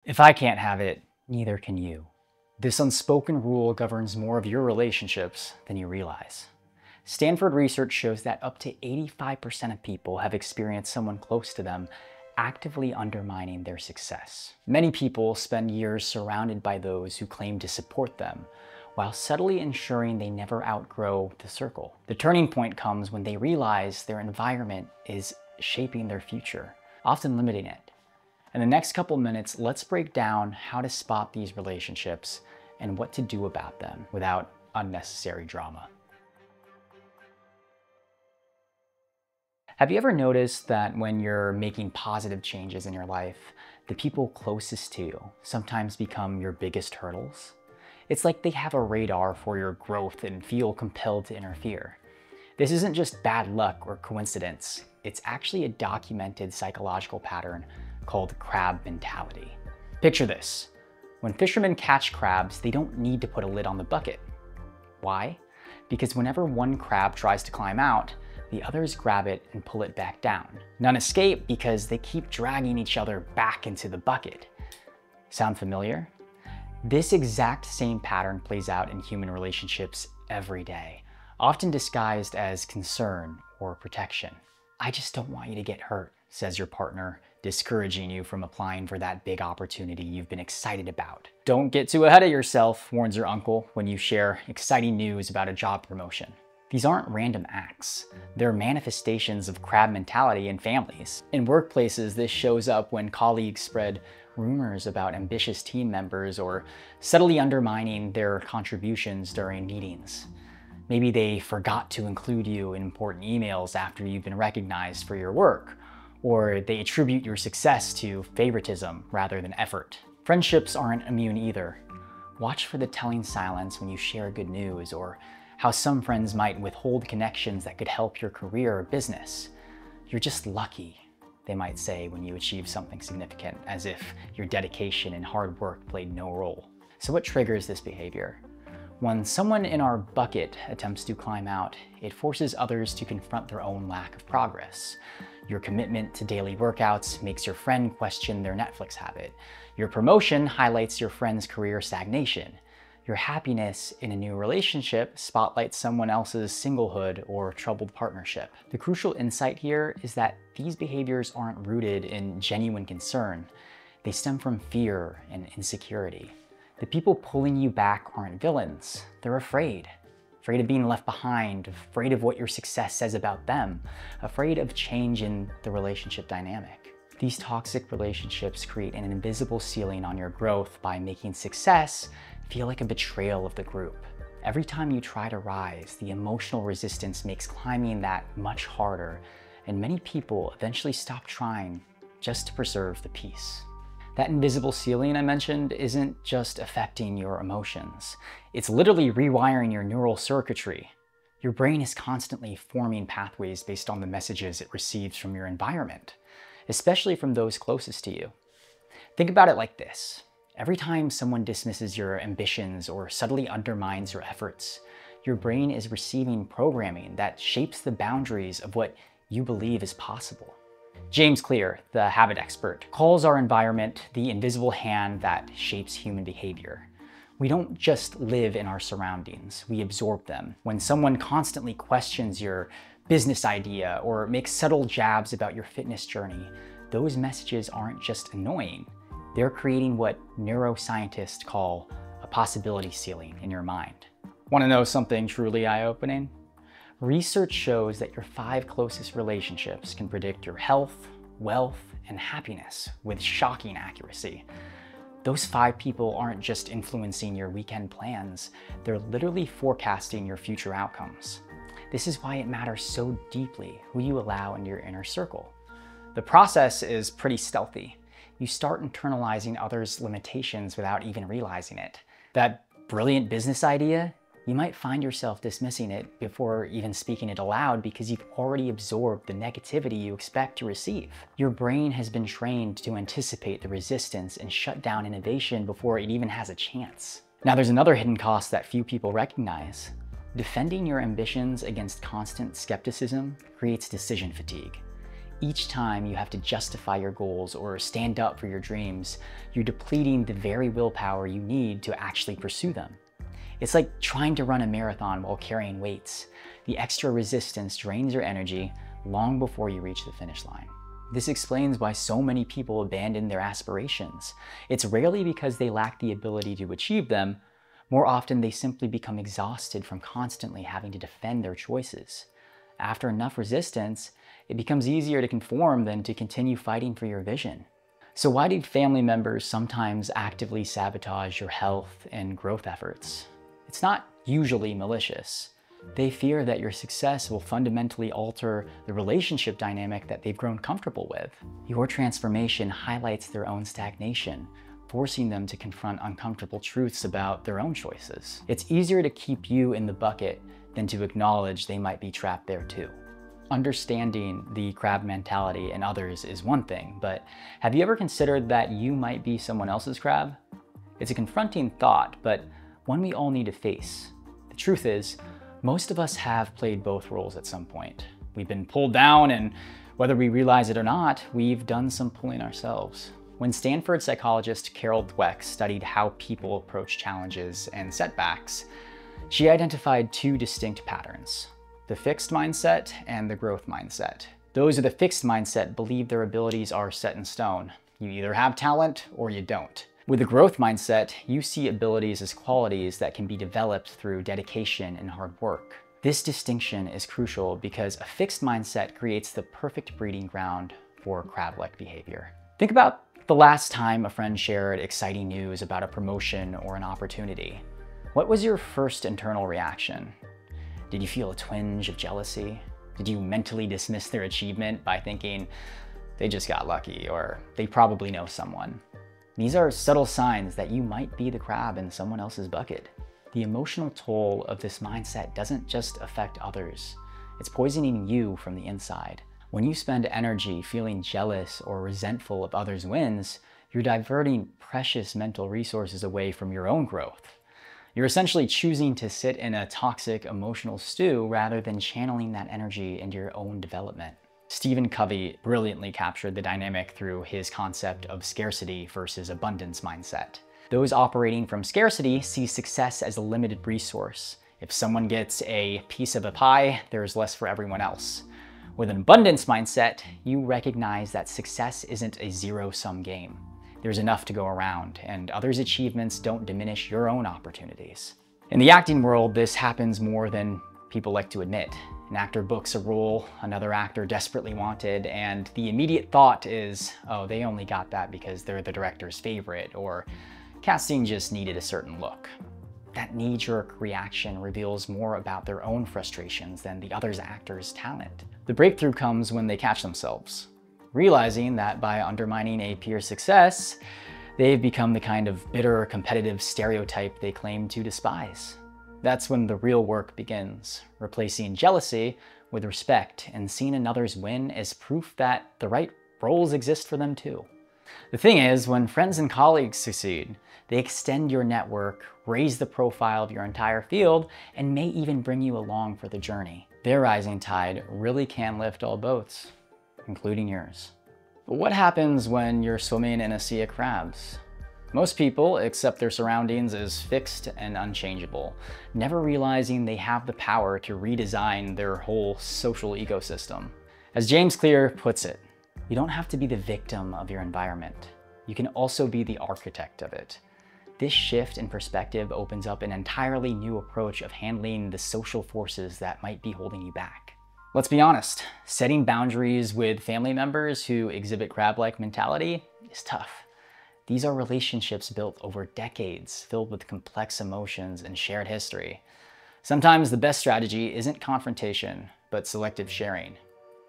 If I can't have it, neither can you. This unspoken rule governs more of your relationships than you realize. Stanford research shows that up to 85% of people have experienced someone close to them actively undermining their success. Many people spend years surrounded by those who claim to support them, while subtly ensuring they never outgrow the circle. The turning point comes when they realize their environment is shaping their future, often limiting it. In the next couple minutes, let's break down how to spot these relationships and what to do about them without unnecessary drama. Have you ever noticed that when you're making positive changes in your life, the people closest to you sometimes become your biggest hurdles? It's like they have a radar for your growth and feel compelled to interfere. This isn't just bad luck or coincidence. It's actually a documented psychological pattern called crab mentality. Picture this. When fishermen catch crabs, they don't need to put a lid on the bucket. Why? Because whenever one crab tries to climb out, the others grab it and pull it back down. None escape because they keep dragging each other back into the bucket. Sound familiar? This exact same pattern plays out in human relationships every day, often disguised as concern or protection. I just don't want you to get hurt, says your partner, discouraging you from applying for that big opportunity you've been excited about. Don't get too ahead of yourself, warns your uncle when you share exciting news about a job promotion. These aren't random acts. They're manifestations of crab mentality in families. In workplaces, this shows up when colleagues spread rumors about ambitious team members or subtly undermining their contributions during meetings. Maybe they forgot to include you in important emails after you've been recognized for your work, or they attribute your success to favoritism rather than effort. Friendships aren't immune either. Watch for the telling silence when you share good news, or how some friends might withhold connections that could help your career or business. You're just lucky, they might say when you achieve something significant, as if your dedication and hard work played no role. So what triggers this behavior? When someone in our bucket attempts to climb out, it forces others to confront their own lack of progress. Your commitment to daily workouts makes your friend question their Netflix habit. Your promotion highlights your friend's career stagnation. Your happiness in a new relationship spotlights someone else's singlehood or troubled partnership. The crucial insight here is that these behaviors aren't rooted in genuine concern. They stem from fear and insecurity. The people pulling you back aren't villains. They're afraid of being left behind, afraid of what your success says about them, afraid of change in the relationship dynamic. These toxic relationships create an invisible ceiling on your growth by making success feel like a betrayal of the group. Every time you try to rise, the emotional resistance makes climbing that much harder, and many people eventually stop trying just to preserve the peace. That invisible ceiling I mentioned isn't just affecting your emotions. It's literally rewiring your neural circuitry. Your brain is constantly forming pathways based on the messages it receives from your environment, especially from those closest to you. Think about it like this. Every time someone dismisses your ambitions or subtly undermines your efforts, your brain is receiving programming that shapes the boundaries of what you believe is possible. James Clear, the habit expert, calls our environment the invisible hand that shapes human behavior. We don't just live in our surroundings, we absorb them. When someone constantly questions your business idea or makes subtle jabs about your fitness journey, those messages aren't just annoying. They're creating what neuroscientists call a possibility ceiling in your mind. Want to know something truly eye-opening? Research shows that your 5 closest relationships can predict your health, wealth, and happiness with shocking accuracy. Those 5 people aren't just influencing your weekend plans, they're literally forecasting your future outcomes. This is why it matters so deeply who you allow into your inner circle. The process is pretty stealthy. You start internalizing others' limitations without even realizing it. That brilliant business idea, you might find yourself dismissing it before even speaking it aloud because you've already absorbed the negativity you expect to receive. Your brain has been trained to anticipate the resistance and shut down innovation before it even has a chance. Now there's another hidden cost that few people recognize. Defending your ambitions against constant skepticism creates decision fatigue. Each time you have to justify your goals or stand up for your dreams, you're depleting the very willpower you need to actually pursue them. It's like trying to run a marathon while carrying weights. The extra resistance drains your energy long before you reach the finish line. This explains why so many people abandon their aspirations. It's rarely because they lack the ability to achieve them. More often, they simply become exhausted from constantly having to defend their choices. After enough resistance, it becomes easier to conform than to continue fighting for your vision. So why do family members sometimes actively sabotage your health and growth efforts? It's not usually malicious. They fear that your success will fundamentally alter the relationship dynamic that they've grown comfortable with. Your transformation highlights their own stagnation, forcing them to confront uncomfortable truths about their own choices. It's easier to keep you in the bucket than to acknowledge they might be trapped there too. Understanding the crab mentality in others is one thing, but have you ever considered that you might be someone else's crab? It's a confronting thought, but one we all need to face. The truth is, most of us have played both roles at some point. We've been pulled down, and whether we realize it or not, we've done some pulling ourselves. When Stanford psychologist Carol Dweck studied how people approach challenges and setbacks, she identified two distinct patterns: the fixed mindset and the growth mindset. Those with a fixed mindset believe their abilities are set in stone. You either have talent or you don't. With a growth mindset, you see abilities as qualities that can be developed through dedication and hard work. This distinction is crucial because a fixed mindset creates the perfect breeding ground for crab-like behavior. Think about the last time a friend shared exciting news about a promotion or an opportunity. What was your first internal reaction? Did you feel a twinge of jealousy? Did you mentally dismiss their achievement by thinking, they just got lucky, or they probably know someone? These are subtle signs that you might be the crab in someone else's bucket. The emotional toll of this mindset doesn't just affect others. It's poisoning you from the inside. When you spend energy feeling jealous or resentful of others' wins, you're diverting precious mental resources away from your own growth. You're essentially choosing to sit in a toxic emotional stew rather than channeling that energy into your own development. Stephen Covey brilliantly captured the dynamic through his concept of scarcity versus abundance mindset. Those operating from scarcity see success as a limited resource. If someone gets a piece of a pie, there's less for everyone else. With an abundance mindset, you recognize that success isn't a zero-sum game. There's enough to go around, and others' achievements don't diminish your own opportunities. In the acting world, this happens more than people like to admit. An actor books a role another actor desperately wanted, and the immediate thought is, oh, they only got that because they're the director's favorite, or casting just needed a certain look. That knee-jerk reaction reveals more about their own frustrations than the other actor's talent. The breakthrough comes when they catch themselves, realizing that by undermining a peer's success, they've become the kind of bitter, competitive stereotype they claim to despise. That's when the real work begins, replacing jealousy with respect and seeing another's win as proof that the right roles exist for them too. The thing is, when friends and colleagues succeed, they extend your network, raise the profile of your entire field, and may even bring you along for the journey. Their rising tide really can lift all boats, including yours. But what happens when you're swimming in a sea of crabs? Most people accept their surroundings as fixed and unchangeable, never realizing they have the power to redesign their whole social ecosystem. As James Clear puts it, you don't have to be the victim of your environment. You can also be the architect of it. This shift in perspective opens up an entirely new approach of handling the social forces that might be holding you back. Let's be honest, setting boundaries with family members who exhibit crab-like mentality is tough. These are relationships built over decades, filled with complex emotions and shared history. Sometimes the best strategy isn't confrontation, but selective sharing.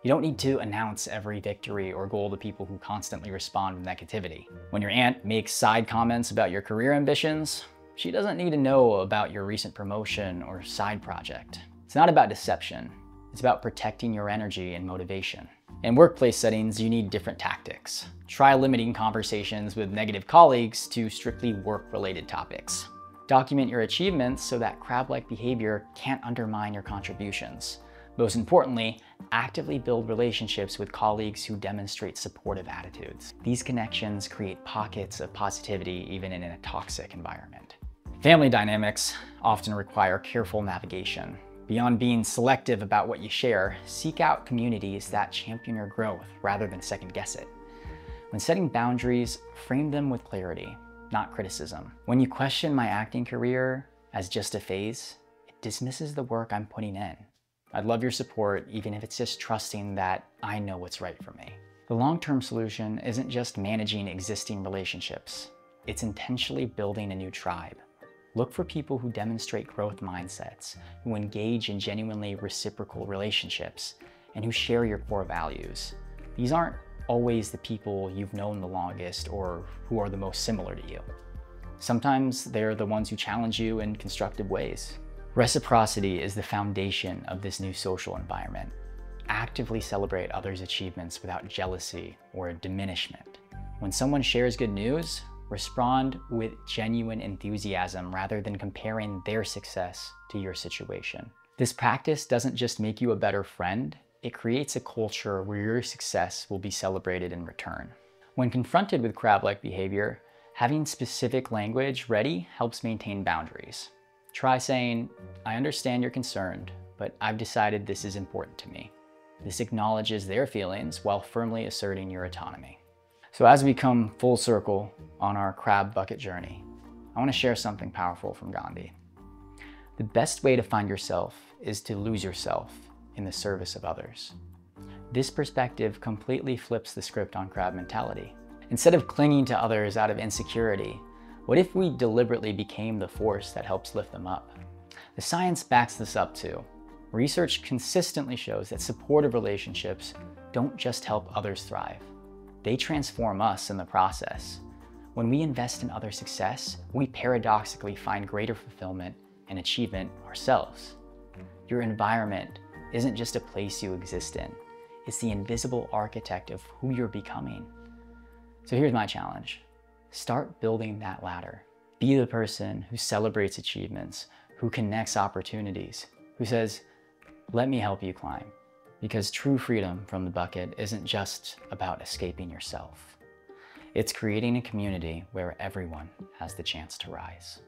You don't need to announce every victory or goal to people who constantly respond with negativity. When your aunt makes side comments about your career ambitions, she doesn't need to know about your recent promotion or side project. It's not about deception. It's about protecting your energy and motivation. In workplace settings, you need different tactics. Try limiting conversations with negative colleagues to strictly work-related topics. Document your achievements so that crab-like behavior can't undermine your contributions. Most importantly, actively build relationships with colleagues who demonstrate supportive attitudes. These connections create pockets of positivity even in a toxic environment. Family dynamics often require careful navigation. Beyond being selective about what you share, seek out communities that champion your growth rather than second guess it. When setting boundaries, frame them with clarity, not criticism. When you question my acting career as just a phase, it dismisses the work I'm putting in. I'd love your support, even if it's just trusting that I know what's right for me. The long-term solution isn't just managing existing relationships. It's intentionally building a new tribe. Look for people who demonstrate growth mindsets, who engage in genuinely reciprocal relationships, and who share your core values. These aren't always the people you've known the longest or who are the most similar to you. Sometimes they're the ones who challenge you in constructive ways. Reciprocity is the foundation of this new social environment. Actively celebrate others' achievements without jealousy or diminishment. When someone shares good news, respond with genuine enthusiasm rather than comparing their success to your situation. This practice doesn't just make you a better friend, it creates a culture where your success will be celebrated in return. When confronted with crab-like behavior, having specific language ready helps maintain boundaries. Try saying, I understand you're concerned, but I've decided this is important to me. This acknowledges their feelings while firmly asserting your autonomy. So as we come full circle on our crab bucket journey, I want to share something powerful from Gandhi. The best way to find yourself is to lose yourself in the service of others. This perspective completely flips the script on crab mentality. Instead of clinging to others out of insecurity, what if we deliberately became the force that helps lift them up? The science backs this up too. Research consistently shows that supportive relationships don't just help others thrive. They transform us in the process. When we invest in other success, we paradoxically find greater fulfillment and achievement ourselves. Your environment isn't just a place you exist in. It's the invisible architect of who you're becoming. So here's my challenge. Start building that ladder. Be the person who celebrates achievements, who connects opportunities, who says, let me help you climb. Because true freedom from the bucket isn't just about escaping yourself. It's creating a community where everyone has the chance to rise.